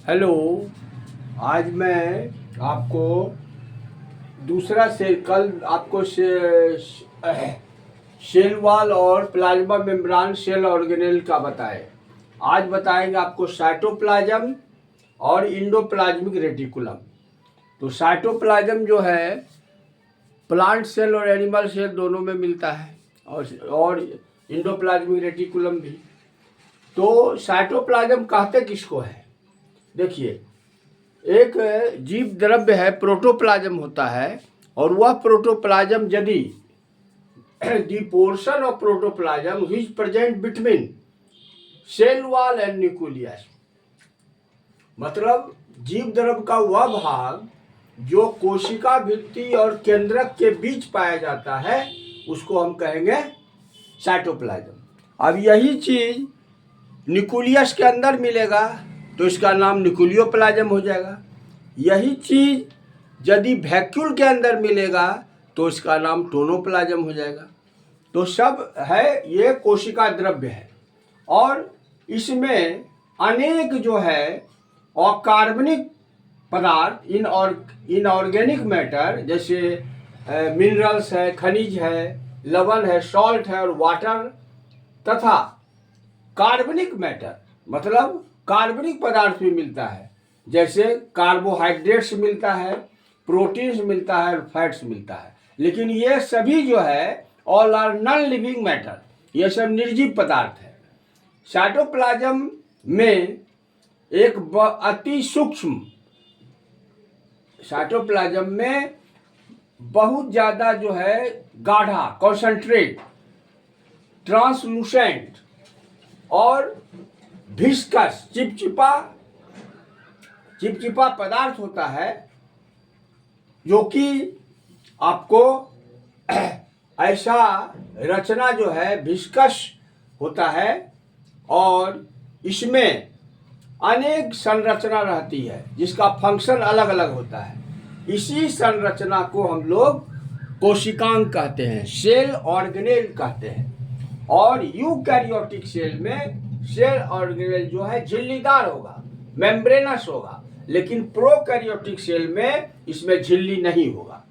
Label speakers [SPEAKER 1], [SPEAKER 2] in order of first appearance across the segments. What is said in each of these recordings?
[SPEAKER 1] Hello. आज मैं आपको दूसरा सेल कल आपको सेल वॉल और प्लाज्मा मेम्ब्रेन सेल ऑर्गेनेल का बताए। आज बताएंगे आपको साइटोप्लाज्म और इंडोप्लाज्मिक रेटिकुलम। तो साइटोप्लाज्म जो है प्लांट सेल और एनिमल सेल दोनों में मिलता है और इंडोप्लाज्मिक रेटिकुलम भी। तो साइटोप्लाज्म कहते किसको है? देखिए, एक जीव द्रव्य है, प्रोटोप्लाज्म होता है, और वह प्रोटोप्लाज्म यदि the portion of protoplasm which present between cell wall and nucleus, मतलब जीव द्रव्य का वह भाग जो कोशिका भित्ति और केंद्रक के बीच पाया जाता है उसको हम कहेंगे साइटोप्लाज्म। अब यही चीज न्यूक्लियस के अंदर मिलेगा तो इसका नाम न्यूक्लियोप्लाज्म हो जाएगा। यही चीज यदि वैक्यूल के अंदर मिलेगा तो इसका नाम टोनोप्लाज्म हो जाएगा। तो सब है, ये कोशिका द्रव्य है और इसमें अनेक जो है अकार्बनिक पदार्थ इनऑर्गेनिक मैटर जैसे मिनरल्स है, खनिज है, लवण है, सॉल्ट है और वाटर, तथा कार्बनिक मैटर मतलब कार्बनिक पदार्थ भी मिलता है, जैसे कार्बोहाइड्रेट्स मिलता है, प्रोटीन्स मिलता है और फैट्स मिलता है। लेकिन ये सभी जो है all are non living matter, ये सब निर्जीव पदार्थ है। साइटोप्लाज्म में एक अति सूक्ष्म, साइटोप्लाज्म में बहुत ज़्यादा जो है गाढ़ा, कॉन्सेंट्रेट, ट्रांसलूसेंट और विस्कस चिपचिपा पदार्थ होता है, जो कि आपको ऐसा रचना जो है विस्कस होता है और इसमें अनेक संरचना रहती है जिसका फंक्शन अलग अलग होता है। इसी संरचना को हम लोग कोशिकांग कहते हैं, सेल ऑर्गेनेल कहते हैं। और यूकैरियोटिक सेल में सेल ऑर्गेनेल जो है झिल्लीदार होगा, मेम्ब्रेनस होगा, लेकिन प्रोकैरियोटिक सेल में इसमें झिल्ली नहीं होगा।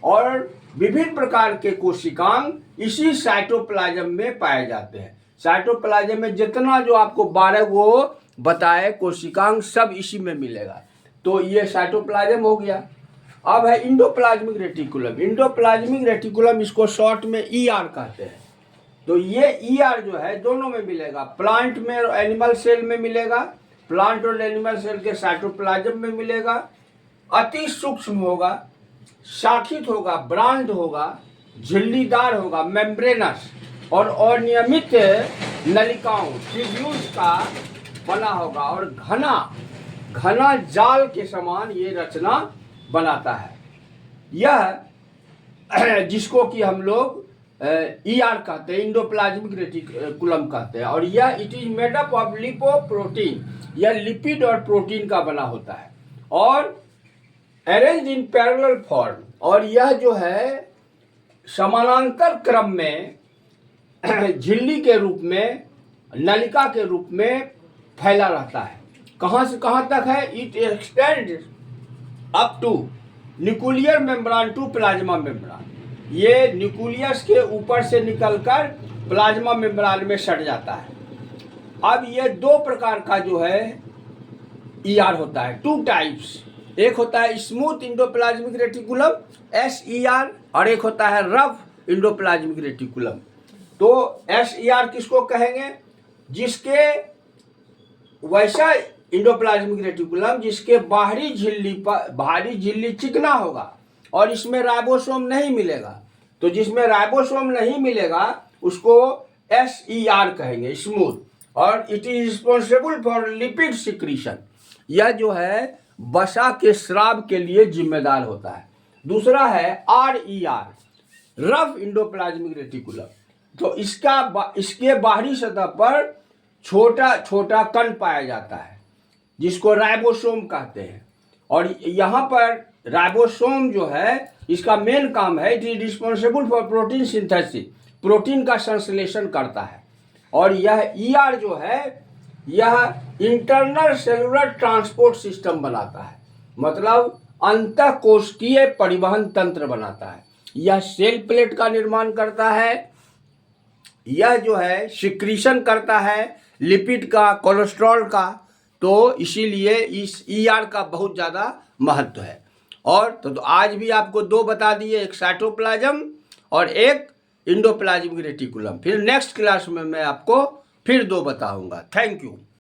[SPEAKER 1] और विभिन्न प्रकार के कोशिकांग इसी साइटोप्लाज्म में पाए जाते हैं। साइटोप्लाज्म में जितना जो आपको 12 गो बताए कोशिकांग सब इसी में मिलेगा। तो ये साइटोप्लाज्म हो गया। अब है इंडोप्लाज्मिक रेटिकुलम। इंडोप्लाज्मिक रेटिकुलम इसको शॉर्ट में ईआर कहते हैं। तो ये ईआर जो है दोनों में मिलेगा, प्लांट में और एनिमल सेल में मिलेगा, प्लांट और एनिमल सेल के साइटोप्लाज्म में मिलेगा। अति सूक्ष्म होगा, शाखित होगा, ब्रांड होगा, झिल्लीदार होगा, मेम्ब्रेनस और अनियमित नलिकाओं ट्यूब्यूल्स का बना होगा और घना जाल के समान ये रचना बनाता है। यह जिसको कि हम लोग ईआर कहते हैं, इंडोप्लाज्मिक रेटिकुलम कहते हैं। और यह it is made up of lipoprotein, यह लिपिड और प्रोटीन का बना होता है और अरेंज इन पैरेलल फॉर्म, और यह जो है समानांतर क्रम में झिल्ली के रूप में, नलिका के रूप में फैला रहता है। कहाँ से कहाँ तक है? It extends up to nuclear membrane to plasma membrane. ये न्यूक्लियस के ऊपर से निकलकर प्लाज्मा मेम्ब्रेन में सट जाता है। अब ये दो प्रकार का जो है ईआर होता है, टू टाइप्स। एक होता है स्मूथ इंडोप्लाज्मिक रेटिकुलम एसईआर और एक होता है रफ इंडोप्लाज्मिक रेटिकुलम। तो एसईआर किसको कहेंगे? जिसके वैसा इंडोप्लाज्मिक रेटिकुलम जिसके बाहरी झिल्ली चिकना होगा और इसमें राइबोसोम नहीं मिलेगा। तो जिसमें राइबोसोम नहीं मिलेगा उसको एसईआर कहेंगे, स्मूथ। और it is responsible for lipid secretion, यह जो है वसा के स्राव के लिए जिम्मेदार होता है। दूसरा है आरईआर, रफ इंडोप्लाज्मिक रेटिकुलम। तो इसके बाहरी सतह पर छोटा छोटा कण पाया जाता है जिसको राइबोसोम कहते हैं। और यहाँ पर राइबोसोम जो है इसका मेन काम है, it is responsible for protein synthesis, protein का संश्लेषण करता है। और यह ईआर जो है यह इंटरनल सेलुलर ट्रांसपोर्ट सिस्टम बनाता है, मतलब अंतःकोशिकीय परिवहन तंत्र बनाता है। यह सेल प्लेट का निर्माण करता है, यह जो है सिक्रीशन करता है लिपिड का, कोलेस्ट्रॉल का। तो इसीलिए इस ईआर का बहुत ज़्यादा महत्व है। और तो आज भी आपको दो बता दिए, एक साइटोप्लाज्म और एक इंडोप्लाज्मिक रेटिकुलम। फिर नेक्स्ट क्लास में मैं आपको फिर दो बताऊंगा। Thank you.